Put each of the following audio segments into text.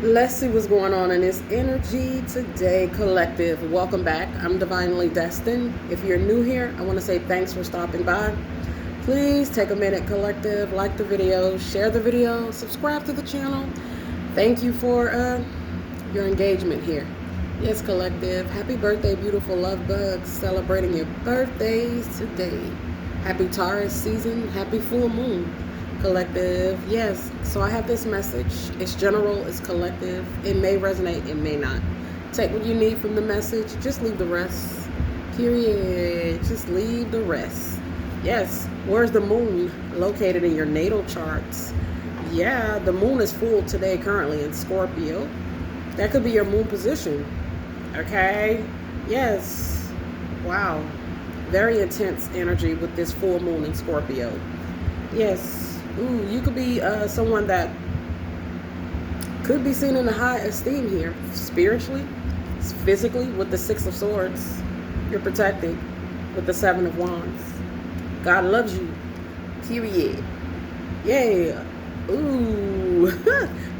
Let's see what's going on in this energy today, collective. Welcome back. I'm Divinely Destined. If you're new here, I want to say thanks for stopping by. Please take a minute, collective, like the video, share the video, subscribe to the channel. Thank you for your engagement here. Yes, collective. Happy birthday, beautiful love bugs. Celebrating your birthdays today. Happy Taurus season. Happy full moon. Collective. Yes. So I have this message. It's general. It's collective. It may resonate. It may not. Take what you need from the message. Just leave the rest. Period. Just leave the rest. Yes. Where's the moon? Located in your natal charts. Yeah, the moon is full today currently in Scorpio. That could be your moon position. Okay? Yes. Wow. Very intense energy with this full moon in Scorpio. Yes. Ooh, you could be someone that could be seen in a high esteem here. Spiritually, physically, with the Six of Swords. You're protected with the Seven of Wands. God loves you. Period. Yeah. Ooh.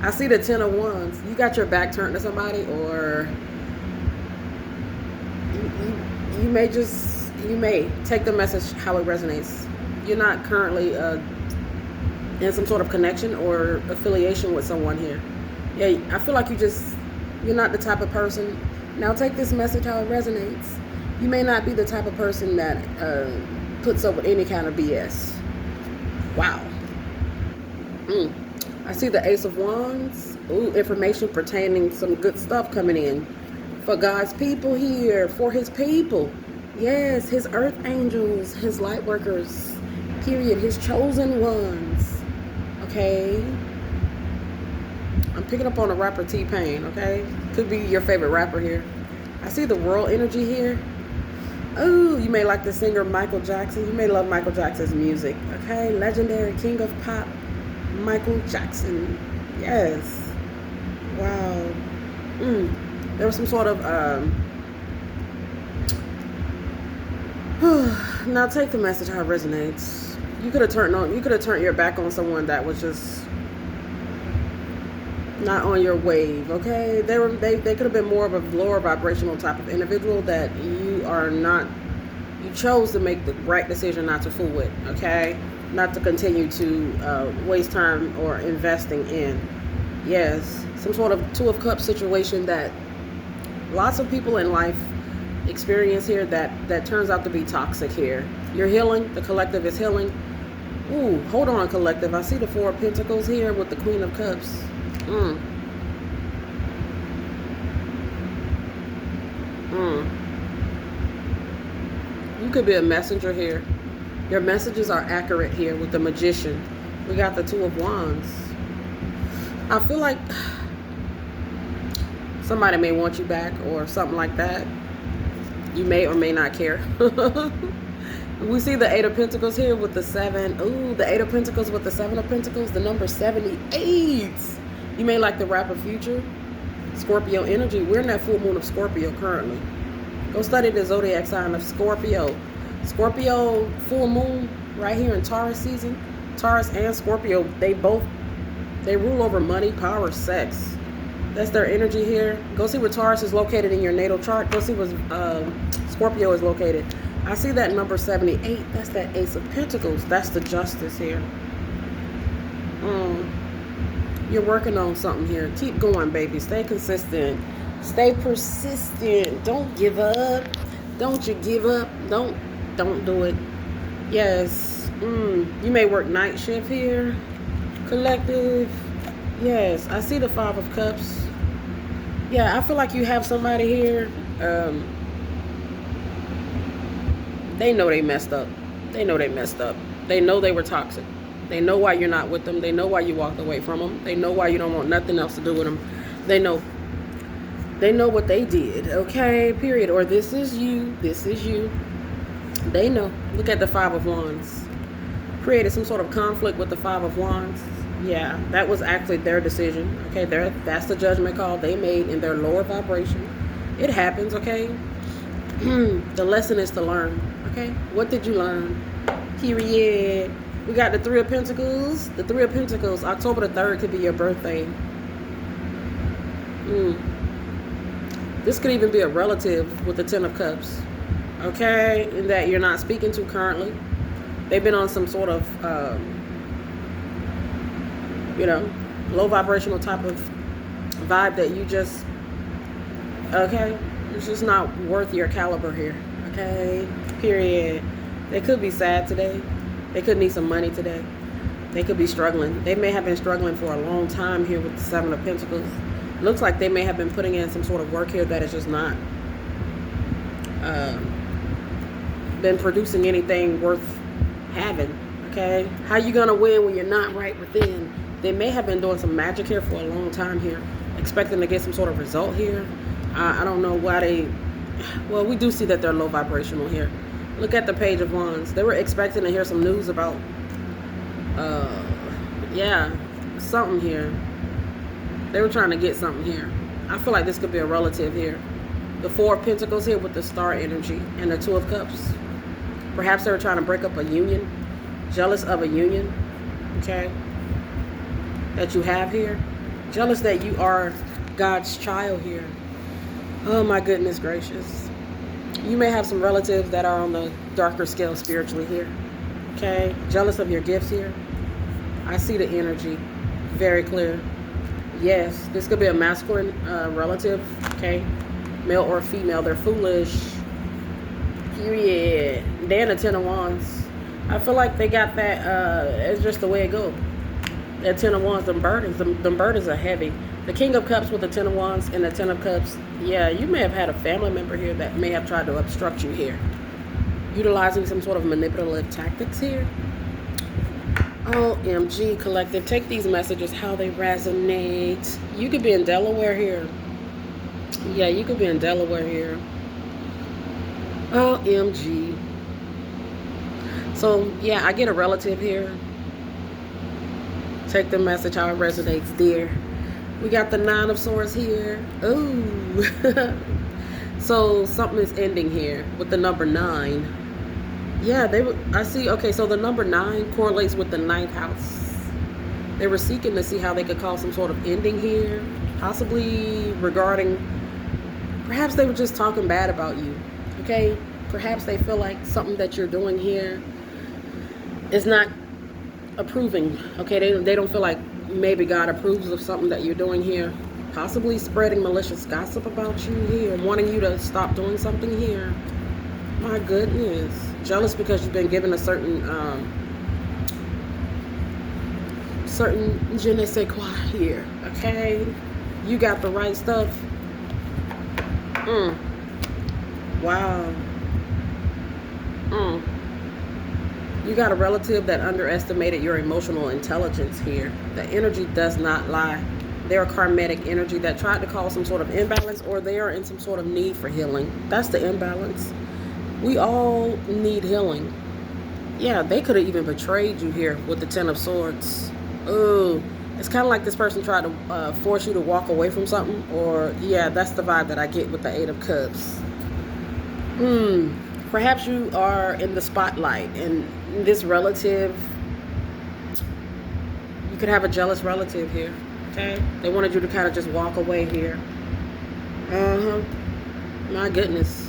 I see the Ten of Wands. You got your back turned to somebody, or you may take the message how it resonates. You're not currently in some sort of connection or affiliation with someone here. Yeah, I feel like you're not the type of person. Now take this message how it resonates. You may not be the type of person that puts up with any kind of BS. Wow. I see the Ace of Wands. Ooh, information pertaining some good stuff coming in for God's people here, for his people. Yes, his earth angels, his light workers, period, his chosen ones. Okay. I'm picking up on a rapper T-Pain, okay? Could be your favorite rapper here. I see the world energy here. Oh, you may like the singer Michael Jackson. You may love Michael Jackson's music, okay? Legendary king of pop, Michael Jackson. Yes. Wow. There was some sort of now take the message how it resonates. You could have turned your back on someone that was just not on your wave, okay? They could have been more of a lower vibrational type of individual that you chose to make the right decision not to fool with, okay? Not to continue to waste time or investing in. Yes, some sort of Two of Cups situation that lots of people in life experience here that turns out to be toxic here. You're healing. The collective is healing. Ooh, hold on, collective. I see the Four of Pentacles here with the Queen of Cups. You could be a messenger here. Your messages are accurate here with the Magician. We got the Two of Wands. I feel like somebody may want you back or something like that. You may or may not care. We see the Eight of Pentacles here with the Seven. Ooh, the Eight of Pentacles with the Seven of Pentacles. The number 78. You may like the rapper Future. Scorpio energy. We're in that full moon of Scorpio currently. Go study the zodiac sign of Scorpio. Scorpio full moon right here in Taurus season. Taurus and Scorpio, they rule over money, power, sex. That's their energy here. Go see where Taurus is located in your natal chart. Go see where Scorpio is located. I see that number 78. That's that Ace of Pentacles. That's the Justice here. You're working on something here. Keep going, baby. Stay consistent. Stay persistent. Don't give up. Don't you give up. Don't do it. Yes. You may work night shift here. Collective. Yes. I see the Five of Cups. Yeah, I feel like you have somebody here. They know they messed up. They know they messed up. They know they were toxic. They know why you're not with them. They know why you walked away from them. They know why you don't want nothing else to do with them. They know what they did, okay? Period. Or this is you. This is you. They know. Look at the Five of Wands. Created some sort of conflict with the Five of Wands. Yeah, that was actually their decision. Okay, that's the judgment call they made in their lower vibration. It happens, okay? The lesson is to learn, okay? What did you learn? Period. We got the Three of Pentacles. The Three of Pentacles, October the 3rd could be your birthday. This could even be a relative with the Ten of Cups, okay, that you're not speaking to currently. They've been on some sort of, low vibrational type of vibe that you just, okay, it's just not worth your caliber here, okay, period. They could be sad today. They could need some money today. They could be struggling. They may have been struggling for a long time here with the Seven of Pentacles. Looks like they may have been putting in some sort of work here that is just not been producing anything worth having, okay? How you gonna win when you're not right within? They may have been doing some magic here for a long time here, expecting to get some sort of result here. I don't know why they, well, we do see that they're low vibrational here. Look at the Page of Wands. They were expecting to hear some news about, something here. They were trying to get something here. I feel like this could be a relative here. The Four of Pentacles here with the Star energy and the Two of Cups. Perhaps they were trying to break up a union. Jealous of a union, okay, that you have here. Jealous that you are God's child here. Oh my goodness gracious. You may have some relatives that are on the darker scale spiritually here, okay. Jealous of your gifts here. I see the energy very clear. Yes, this could be a masculine relative, okay, male or female. They're foolish, period. They're in the Ten of Wands. I feel like they got that, it's just the way it goes. That Ten of Wands, them burdens are heavy. The King of Cups with the Ten of Wands and the Ten of Cups, yeah, you may have had a family member here that may have tried to obstruct you here, utilizing some sort of manipulative tactics here. OMG, collective, take these messages how they resonate. You could be in Delaware here. Yeah, you could be in Delaware here. OMG. So, yeah, I get a relative here. Take the message how it resonates, dear. We got the Nine of Swords here. Ooh. So, something is ending here with the number 9. Yeah, I see, okay, so the number 9 correlates with the 9th house. They were seeking to see how they could call some sort of ending here, possibly regarding, perhaps they were just talking bad about you, okay? Perhaps they feel like something that you're doing here is not approving, okay? They don't feel like maybe God approves of something that you're doing here, possibly spreading malicious gossip about you here, wanting you to stop doing something here. My goodness. Jealous because you've been given a certain je ne sais quoi here, okay? You got the right stuff. Wow. You got a relative that underestimated your emotional intelligence here. The energy does not lie. They're a karmic energy that tried to cause some sort of imbalance, or they are in some sort of need for healing. That's the imbalance. We all need healing. Yeah, they could have even betrayed you here with the Ten of Swords. Oh, it's kind of like this person tried to force you to walk away from something. Or, yeah, that's the vibe that I get with the Eight of Cups. Perhaps you are in the spotlight, and this relative, you could have a jealous relative here, okay? They wanted you to kind of just walk away here. My goodness.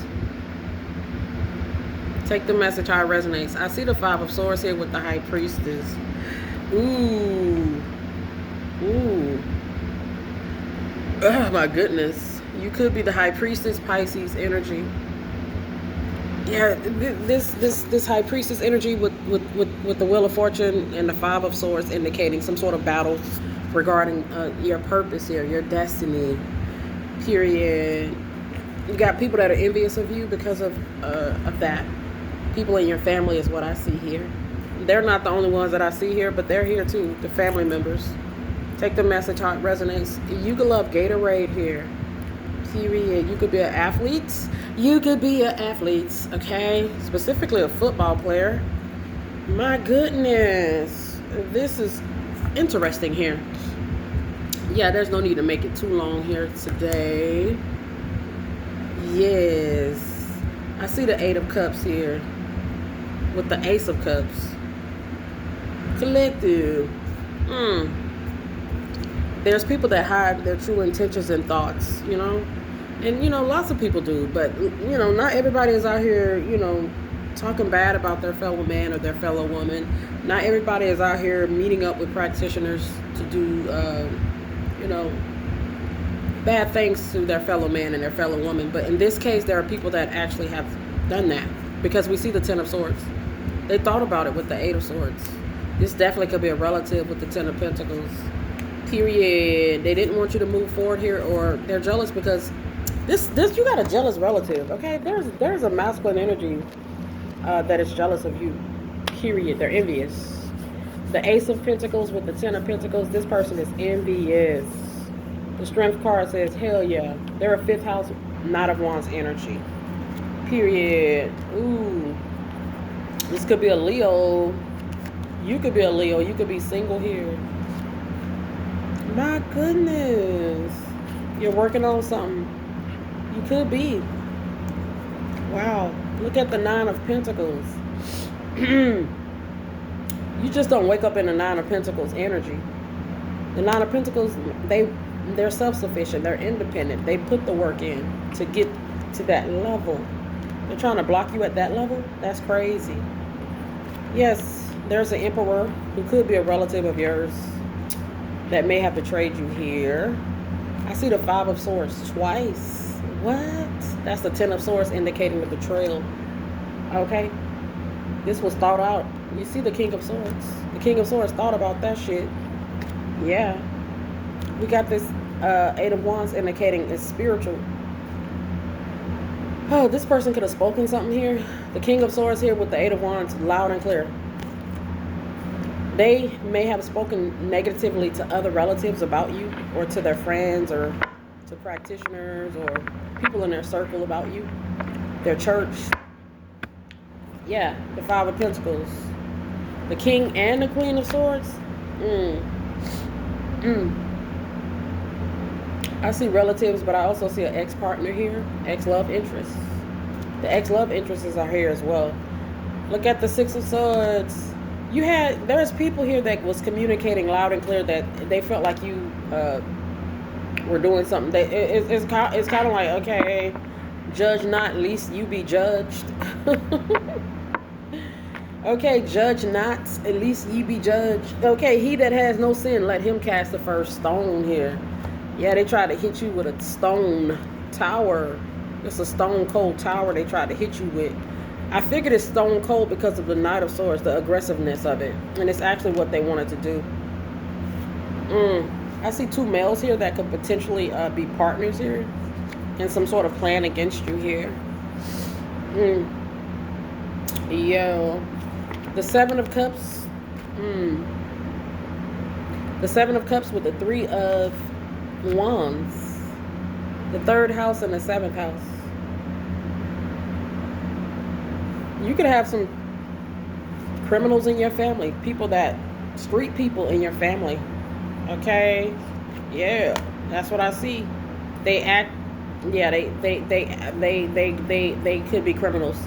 Take the message how it resonates. I see the Five of Swords here with the High Priestess. Ooh. Oh my goodness. You could be the High Priestess, Pisces energy. Yeah, this High Priestess energy with the Wheel of Fortune and the Five of Swords indicating some sort of battle regarding your purpose here, your destiny. Period. You got people that are envious of you because of that. People in your family is what I see here. They're not the only ones that I see here, but they're here too, the family members. Take the message how it resonates. You could love Gatorade here. Period. You could be an athlete. You could be an athlete, okay? Specifically a football player. My goodness. This is interesting here. Yeah, there's no need to make it too long here today. Yes. I see the Eight of Cups here with the Ace of Cups. Collective. There's people that hide their true intentions and thoughts, you know. And, lots of people do. But, not everybody is out here, talking bad about their fellow man or their fellow woman. Not everybody is out here meeting up with practitioners to do, bad things to their fellow man and their fellow woman. But in this case, there are people that actually have done that, because we see the Ten of Swords. They thought about it with the Eight of Swords. This definitely could be a relative with the Ten of Pentacles. Period. They didn't want you to move forward here, or they're jealous because this you got a jealous relative. Okay, there's a masculine energy that is jealous of you. Period. They're envious. The Ace of Pentacles with the Ten of Pentacles. This person is envious. The Strength card says, hell yeah. They're a fifth house Knight of Wands energy. Period. Ooh. This could be a Leo. You could be a Leo. You could be single here. My goodness. You're working on something. You could be. Wow. Look at the Nine of Pentacles. You just don't wake up in the Nine of Pentacles energy. The Nine of Pentacles, they're self-sufficient. They're independent. They put the work in to get to that level. They're trying to block you at that level? That's crazy. Yes, there's an Emperor who could be a relative of yours that may have betrayed you here. I see the Five of Swords twice. What? That's the Ten of Swords indicating the betrayal. Okay? This was thought out. You see the King of Swords. The King of Swords thought about that shit. Yeah. We got this Eight of Wands indicating it's spiritual. Oh, this person could have spoken something here. The King of Swords here with the Eight of Wands, loud and clear. They may have spoken negatively to other relatives about you, or to their friends, or to practitioners, or people in their circle about you, their church. Yeah, the Five of Pentacles. The King and the Queen of Swords. I see relatives, but I also see an ex-partner here. Ex-love interest. The ex-love interests are here as well. Look at the Six of Swords. There's people here that was communicating loud and clear that they felt like you were doing something. It's kind of like, okay, judge not, lest you be judged. Okay, judge not, at least ye be judged. Okay, he that has no sin, let him cast the first stone here. Yeah, they tried to hit you with a stone tower. It's a stone cold tower they tried to hit you with. I figured it's stone cold because of the Knight of Swords, the aggressiveness of it. And it's actually what they wanted to do. I see two males here that could potentially be partners here. And some sort of plan against you here. Yo. The Seven of Cups. The Seven of Cups with the Three of Wands. The third house and the seventh house. You could have some criminals in your family. Street people in your family. Okay? Yeah. That's what I see. They act, yeah, they could be criminals.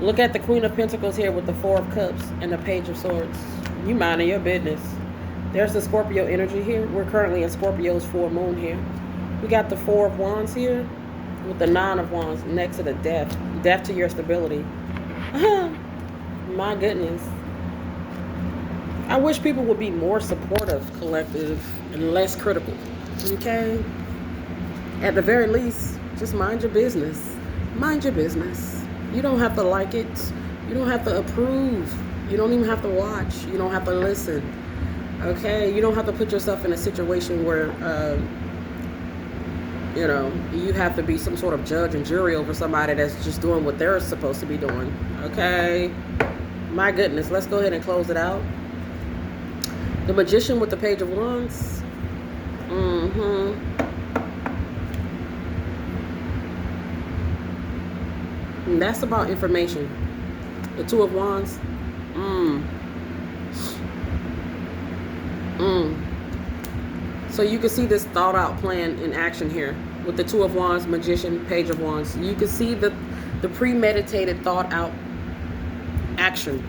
Look at the Queen of Pentacles here with the Four of Cups and the Page of Swords. You minding your business. There's the Scorpio energy here. We're currently in Scorpio's full moon here. We got the Four of Wands here with the Nine of Wands next to the Death. Death to your stability. My goodness. I wish people would be more supportive, collective, and less critical. Okay? At the very least, just mind your business. Mind your business. You don't have to like it. You don't have to approve. You don't even have to watch. You don't have to listen. Okay? You don't have to put yourself in a situation where, you have to be some sort of judge and jury over somebody that's just doing what they're supposed to be doing. Okay? My goodness. Let's go ahead and close it out. The Magician with the Page of Wands. And that's about information. The Two of Wands. So you can see this thought out plan in action here. With the Two of Wands, Magician, Page of Wands. You can see the premeditated thought out action.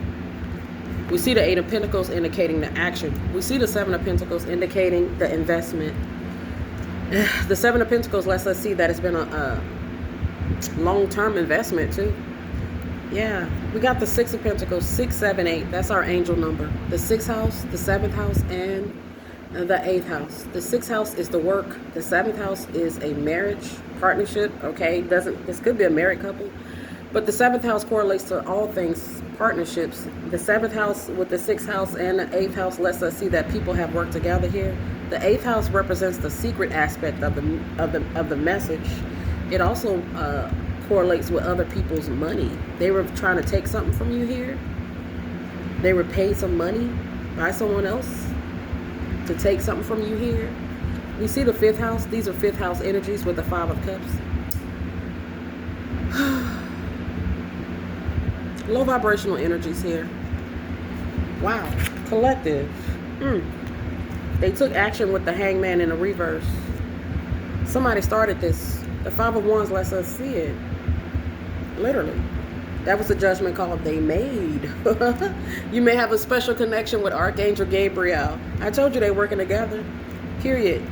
We see the Eight of Pentacles indicating the action. We see the Seven of Pentacles indicating the investment. The Seven of Pentacles lets us see that it's been a long-term investment too. Yeah, we got the Six of Pentacles, 6, 7, 8. That's our angel number. The 6th house, the 7th house, and the 8th house. The 6th house is the work. The 7th house is a marriage partnership. Okay, this could be a married couple, but the 7th house correlates to all things partnerships. The 7th house with the 6th house and the 8th house lets us see that people have worked together here. The 8th house represents the secret aspect of the message. It also correlates with other people's money. They were trying to take something from you here. They were paid some money by someone else to take something from you here. We see the 5th house. These are 5th house energies with the 5 of Cups. Low vibrational energies here. Wow. Collective. They took action with the Hangman in the reverse. Somebody started this. The 5 of Wands lets us see it. Literally. That was the judgment call they made. You may have a special connection with Archangel Gabriel. I told you they're working together. Period.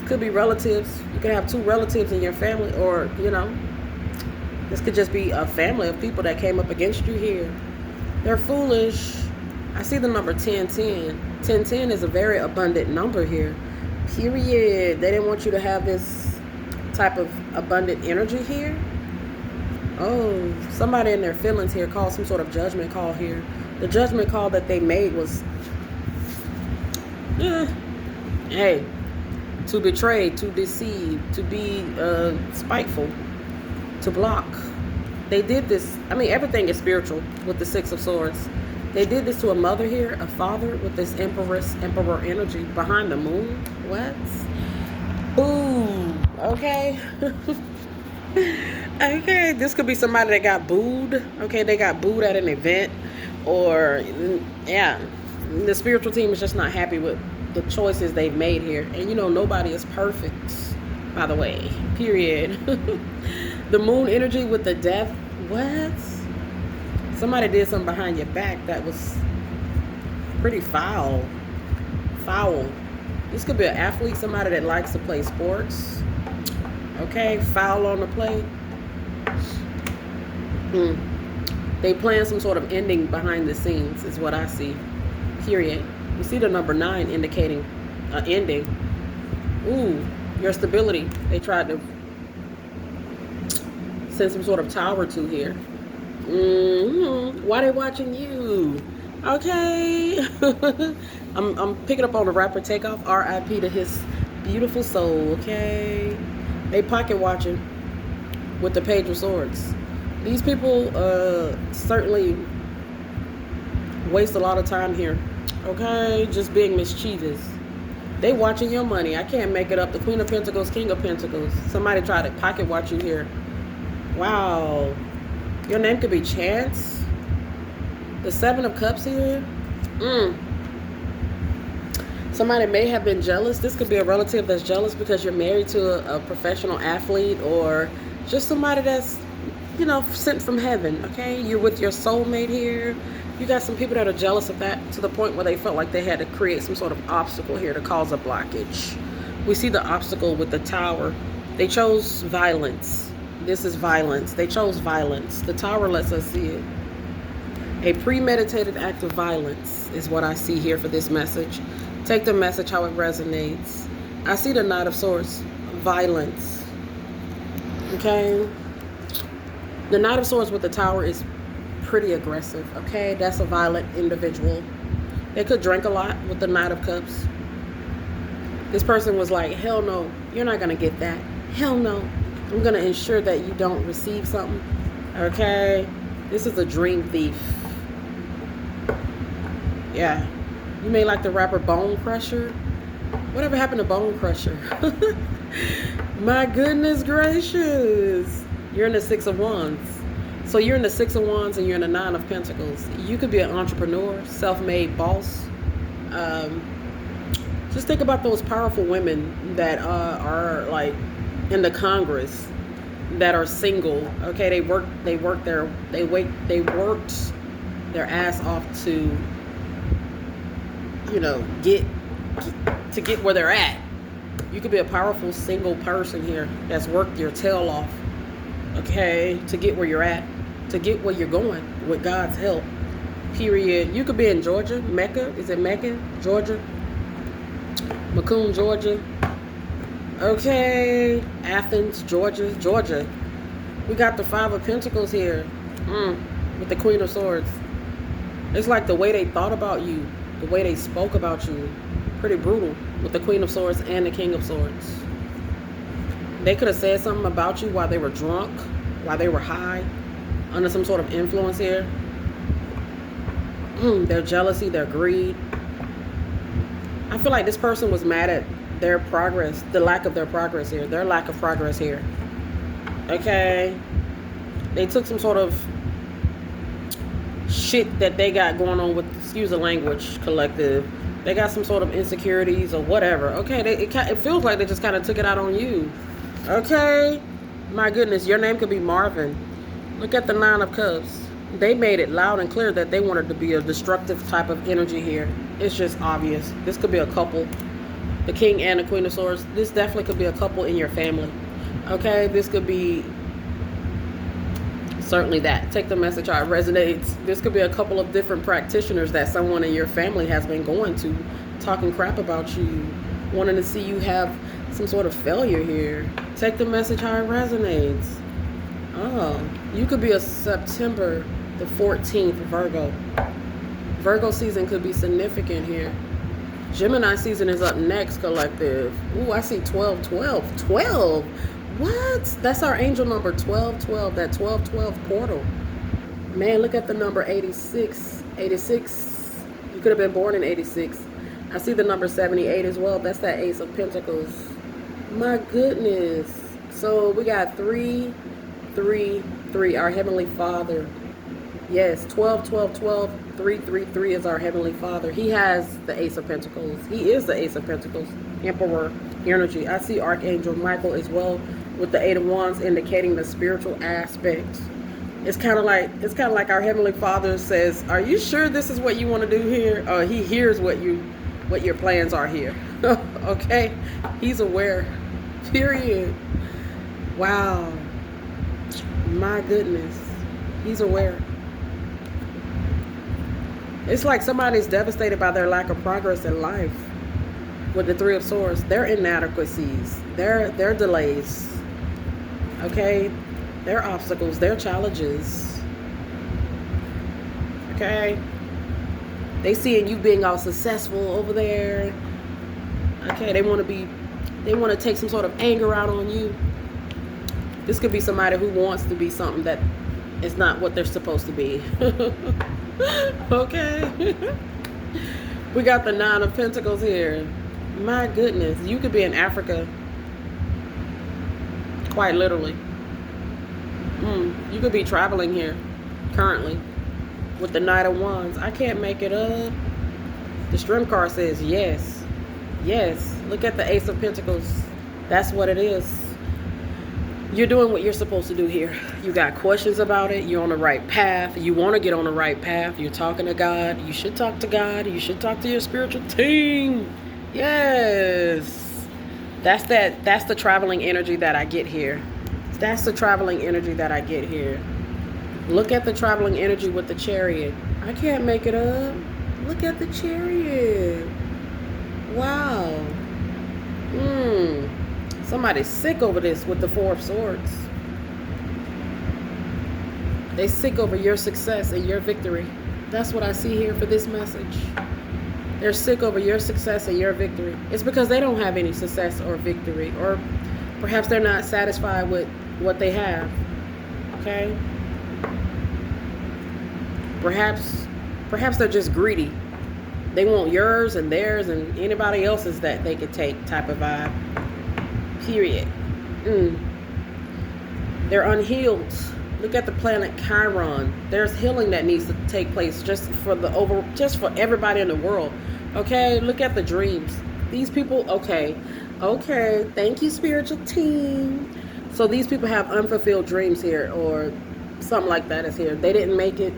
Could be relatives. You could have 2 relatives in your family, or, you know, this could just be a family of people that came up against you here. They're foolish. I see the number 1010. 1010 is a very abundant number here. Period. They didn't want you to have this type of abundant energy here. Oh, somebody in their feelings here called some sort of judgment call here. The judgment call that they made was, hey, to betray, to deceive, to be spiteful, to block. They did this. I mean, everything is spiritual with the 6 of Swords. They did this to a mother here, a father with this emperor energy behind the moon. What? Boom. Okay. Okay, this could be somebody that got booed. Okay, they got booed at an event, or yeah, the spiritual team is just not happy with the choices they've made here. And you know, nobody is perfect, by the way. Period. The moon energy with the death. What? Somebody did something behind your back that was pretty foul. Foul. This could be an athlete, somebody that likes to play sports. Okay, foul on the play. They plan some sort of ending behind the scenes is what I see. Period. You see the number 9 indicating an ending. Ooh, your stability. They tried to send some sort of tower to here. Why they watching you? Okay. I'm picking up on the rapper Takeoff. R.I.P. to his beautiful soul. Okay. They pocket watching with the Page of Swords. These people certainly waste a lot of time here. Okay, just being mischievous. They watching your money. I can't make it up. The Queen of Pentacles, King of Pentacles. Somebody tried to pocket watch you here. Wow. Your name could be Chance. The 7 of Cups here. Somebody may have been jealous. This could be a relative that's jealous because you're married to a professional athlete, or just somebody that's, you know, sent from heaven. Okay, you're with your soulmate here. You got some people that are jealous of that to the point where they felt like they had to create some sort of obstacle here to cause a blockage. We see the obstacle with the Tower. They chose violence. This is violence. They chose violence. The Tower lets us see it. A premeditated act of violence is what I see here for this message. Take the message how it resonates. I see the Knight of Swords. Violence. Okay? The Knight of Swords with the Tower is pretty aggressive. Okay? That's a violent individual. They could drink a lot with the Knight of Cups. This person was like, hell no, you're not going to get that. Hell no. I'm going to ensure that you don't receive something. Okay? This is a dream thief. Yeah. You may like the rapper Bone Crusher. Whatever happened to Bone Crusher? My goodness gracious. You're in the 6 of Wands. So you're in the 6 of Wands and you're in the 9 of Pentacles. You could be an entrepreneur, self-made boss. Just think about those powerful women that are like in the Congress that are single. Okay, they worked their ass off to, you know, get where they're at. You could be a powerful single person here that's worked your tail off, okay, to get where you're at, to get where you're going with God's help. Period. You could be in Georgia, Mecca. Is it Mecca, Georgia? Macomb, Georgia. Okay, Athens, Georgia. We got the Five of Pentacles here, with the Queen of Swords. It's like the way they thought about you, the way they spoke about you, pretty brutal with the Queen of Swords and the King of Swords. They could have said something about you while they were drunk, while they were high, under some sort of influence here. Their jealousy, their greed. I feel like this person was mad at their progress, the lack of their progress here, their lack of progress here. Okay? They took some sort of shit that they got going on with, excuse the language, collective. They got some sort of insecurities or whatever. Okay? It feels like they just kind of took it out on you. Okay? My goodness, your name could be Marvin. Look at the Nine of Cups. They made it loud and clear that they wanted to be a destructive type of energy here. It's just obvious. This could be a couple. The King and the Queen of Swords. This definitely could be a couple in your family. Okay? This could be certainly that. Take the message how it resonates. This could be a couple of different practitioners that someone in your family has been going to, talking crap about you, wanting to see you have some sort of failure here. Take the message how it resonates. Oh, you could be a September the 14th Virgo. Virgo season could be significant here. Gemini season is up next, collective. Ooh, I see 1212. 12? What? That's our angel number, 1212. That 1212 portal. Man, look at the number 86. 86. You could have been born in 86. I see the number 78 as well. That's that Ace of Pentacles. My goodness. So we got 333, our Heavenly Father. Yes, 12, 12, 12, 333 is our Heavenly Father. He has the Ace of Pentacles. He is the Ace of Pentacles. Emperor energy. I see Archangel Michael as well with the Eight of Wands, indicating the spiritual aspect. It's kind of like our Heavenly Father says, "Are you sure this is what you want to do here?" He hears what your plans are here. Okay, he's aware. Period. Wow. My goodness, he's aware. It's like somebody's devastated by their lack of progress in life. With the Three of Swords, their inadequacies, their delays, okay, their obstacles, their challenges, okay. They seeing you being all successful over there, okay. They want to take some sort of anger out on you. This could be somebody who wants to be something that is not what they're supposed to be. Okay. We got the Nine of Pentacles here. My goodness. You could be in Africa. Quite literally. You could be traveling here currently with the Knight of Wands. I can't make it up. The Strength card says yes. Yes. Look at the Ace of Pentacles. That's what it is. You're doing what you're supposed to do here. You got questions about it. You're on the right path. You want to get on the right path. You're talking to God. You should talk to God. You should talk to your spiritual team. Yes. That's the traveling energy that I get here. That's the traveling energy that I get here. Look at the traveling energy with the Chariot. I can't make it up. Look at the Chariot. Wow. Somebody's sick over this with the Four of Swords. They sick over your success and your victory. That's what I see here for this message. They're sick over your success and your victory. It's because they don't have any success or victory, or perhaps they're not satisfied with what they have. Okay? Perhaps they're just greedy. They want yours and theirs and anybody else's that they could take type of vibe. Period. They're unhealed. Look at the planet Chiron. There's healing that needs to take place just for everybody in the world. Okay, look at the dreams. These people, okay. Thank you, spiritual team. So these people have unfulfilled dreams here, or something like that is here. They didn't make it.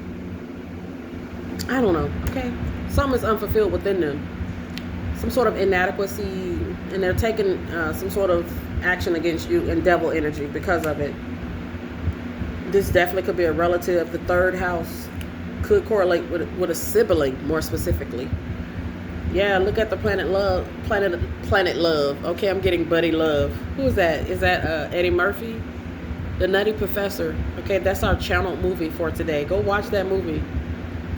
I don't know. Okay, something is unfulfilled within them. some sort of inadequacy, and they're taking some sort of action against you in devil energy because of it. This definitely could be a relative. The third house could correlate with a sibling, more specifically. Yeah, look at the planet love. Planet love. Okay, I'm getting buddy love. Who is that? Is that Eddie Murphy? The Nutty Professor. Okay, that's our channel movie for today. Go watch that movie.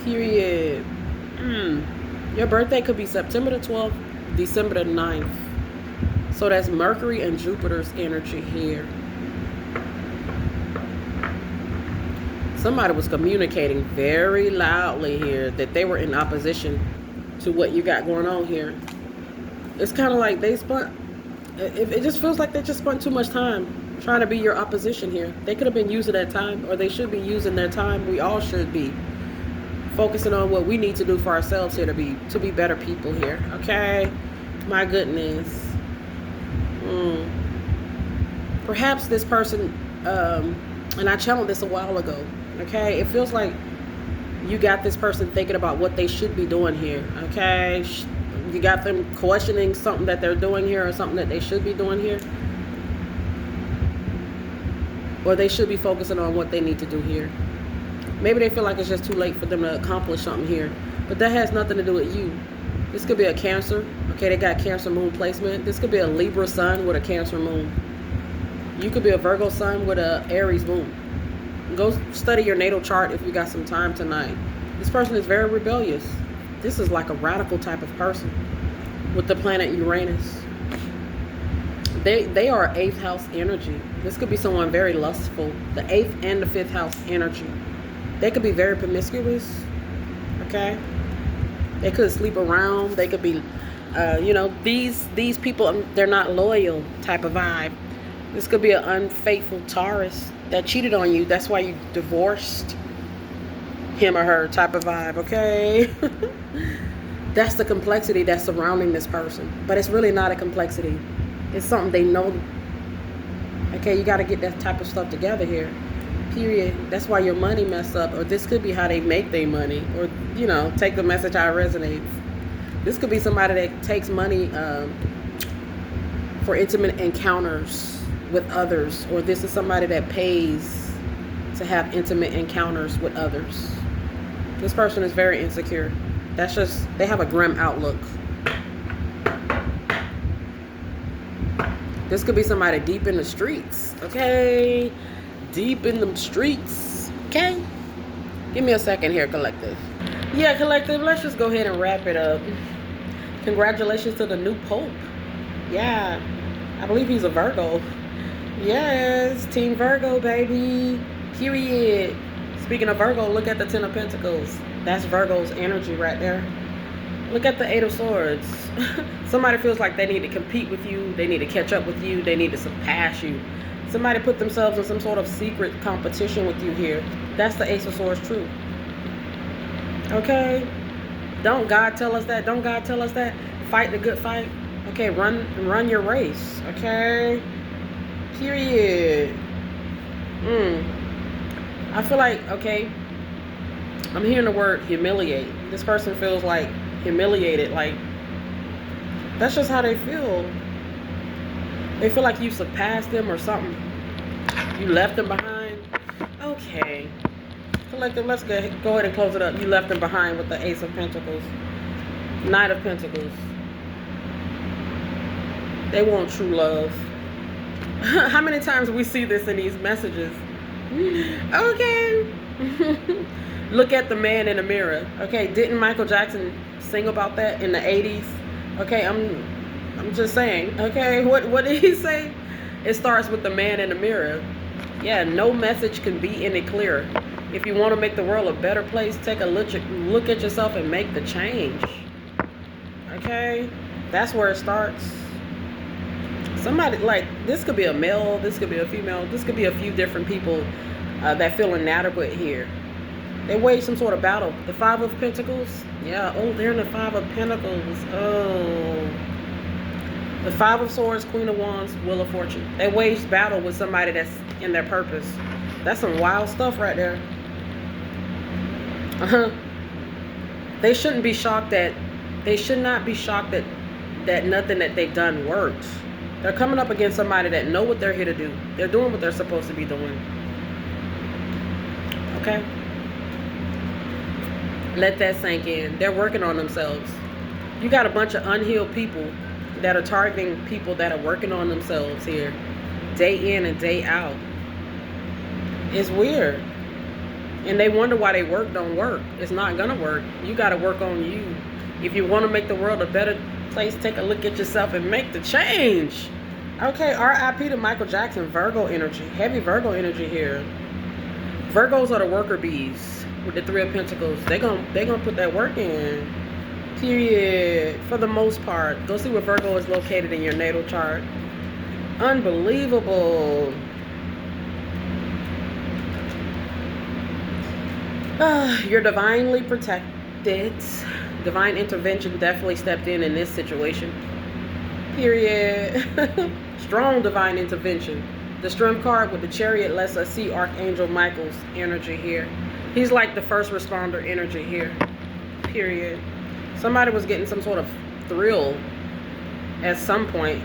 Period. Your birthday could be September the 12th, December the 9th. So that's Mercury and Jupiter's energy here. Somebody was communicating very loudly here that they were in opposition to what you got going on here. It's kind of like it just feels like they just spent too much time trying to be your opposition here. They could have been using that time, or they should be using their time. We all should be focusing on what we need to do for ourselves here to be better people here. Okay, my goodness. Perhaps this person, and I channeled this a while ago. Okay, it feels like you got this person thinking about what they should be doing here. Okay, you got them questioning something that they're doing here, or something that they should be doing here, or they should be focusing on what they need to do here. Maybe they feel like it's just too late for them to accomplish something here, but that has nothing to do with you. This could be a Cancer. Okay, they got Cancer moon placement. This could be a Libra sun with a Cancer moon. You could be a Virgo sun with a Aries moon. Go study your natal chart if you got some time tonight. This person is very rebellious. This is like a radical type of person with the planet Uranus. They are 8th house energy. This could be someone very lustful. The 8th and the 5th house energy. They could be very promiscuous. Okay? They could sleep around. They could be, these people, they're not loyal type of vibe. This could be an unfaithful Taurus that cheated on you. That's why you divorced him or her type of vibe, okay? That's the complexity that's surrounding this person. But it's really not a complexity. It's something they know. Okay, you got to get that type of stuff together here. Period. That's why your money messed up. Or this could be how they make their money. Or, take the message how it resonates. This could be somebody that takes money for intimate encounters with others, or this is somebody that pays to have intimate encounters with others. This person is very insecure. They have a grim outlook. This could be somebody deep in the streets, okay? Deep in the streets, okay? Give me a second here, collective. Yeah, collective, let's just go ahead and wrap it up. Congratulations to the new Pope. Yeah, I believe he's a Virgo. Yes, Team Virgo, baby. Period. Speaking of Virgo, look at the 10 of Pentacles. That's Virgo's energy right there. Look at the 8 of Swords. Somebody feels like they need to compete with you. They need to catch up with you. They need to surpass you. Somebody put themselves in some sort of secret competition with you here. That's the Ace of Swords truth. Okay? Don't God tell us that? Don't God tell us that? Fight the good fight. Okay, run your race. Okay? Period. I feel like, okay, I'm hearing the word humiliate. This person feels like humiliated. Like, that's just how they feel. They feel like you surpassed them or something. You left them behind. Okay. Collective, let's go ahead and close it up. You left them behind with the Ace of Pentacles. Knight of Pentacles. They want true love. How many times we see this in these messages? Okay. Look at the man in the mirror. Okay, didn't Michael Jackson sing about that in the 80s? Okay, I'm just saying. Okay, what did he say? It starts with the man in the mirror. Yeah, no message can be any clearer. If you want to make the world a better place, take a look at yourself and make the change. Okay, that's where it starts. Somebody, like, this could be a male, this could be a female, this could be a few different people that feel inadequate here. They wage some sort of battle. The 5 of Pentacles, yeah, oh, they're in the 5 of Pentacles. Oh, the 5 of Swords, Queen of Wands, Wheel of Fortune. They waged battle with somebody that's in their purpose. That's some wild stuff right there. They shouldn't be shocked that, they should not be shocked that that nothing that they've done works. They're coming up against somebody that know what they're here to do. They're doing what they're supposed to be doing. Okay? Let that sink in. They're working on themselves. You got a bunch of unhealed people that are targeting people that are working on themselves here, day in and day out. It's weird. And they wonder why they work don't work. It's not gonna work. You gotta work on you. If you want to make the world a better place, take a look at yourself and make the change. Okay, R.I.P. to Michael Jackson. Virgo energy. Heavy Virgo energy here. Virgos are the worker bees with the 3 of Pentacles. They gonna put that work in. Period. For the most part. Go see where Virgo is located in your natal chart. Unbelievable. You're divinely protected. Divine intervention definitely stepped in this situation. Period. Strong divine intervention. The Strength card with the Chariot lets us see Archangel Michael's energy here. He's like the first responder energy here. Period. Somebody was getting some sort of thrill at some point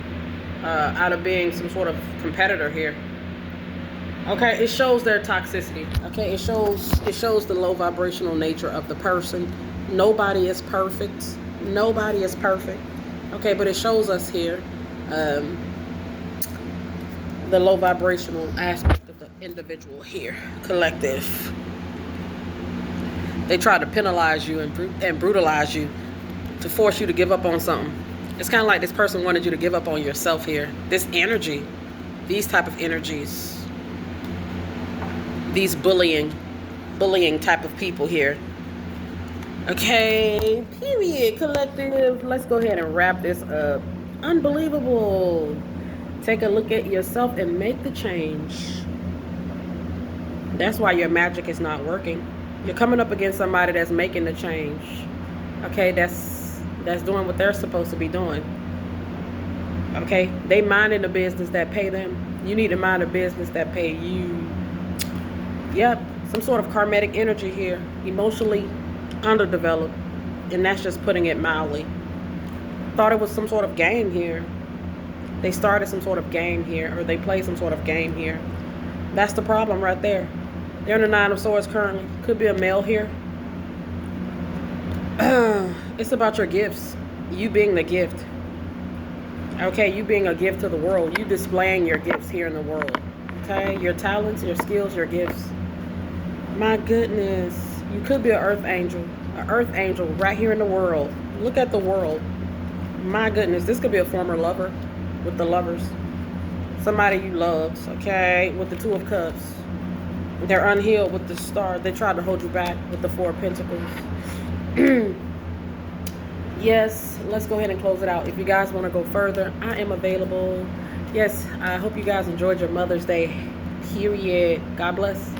out of being some sort of competitor here. Okay, it shows their toxicity. Okay, it shows the low vibrational nature of the person. Nobody is perfect. Nobody is perfect. Okay, but it shows us here the low vibrational aspect of the individual here, collective. They try to penalize you and brutalize you to force you to give up on something. It's kind of like this person wanted you to give up on yourself here. This energy, these type of energies, these bullying type of people here. Okay, period, collective. Let's go ahead and wrap this up. Unbelievable. Take a look at yourself and make the change. That's why your magic is not working. You're coming up against somebody that's making the change. Okay, that's doing what they're supposed to be doing. Okay, they minding the business that pay them. You need to mind the business that pay you. Yep, some sort of karmic energy here. Emotionally underdeveloped, and that's just putting it mildly. Thought it was some sort of game here. They started some sort of game here, or they played some sort of game here. That's the problem right there. They're in the 9 of Swords currently. Could be a male here. It's about your gifts. You being the gift. Okay, you being a gift to the world. You displaying your gifts here in the world. Okay, your talents, your skills, your gifts. My goodness. You could be an earth angel. An earth angel right here in the world. Look at the world. My goodness. This could be a former lover with the lovers. Somebody you loved. Okay. With the 2 of Cups. They're unhealed with the Star. They tried to hold you back with the 4 of Pentacles. Yes. Let's go ahead and close it out. If you guys want to go further, I am available. Yes. I hope you guys enjoyed your Mother's Day. Period. God bless.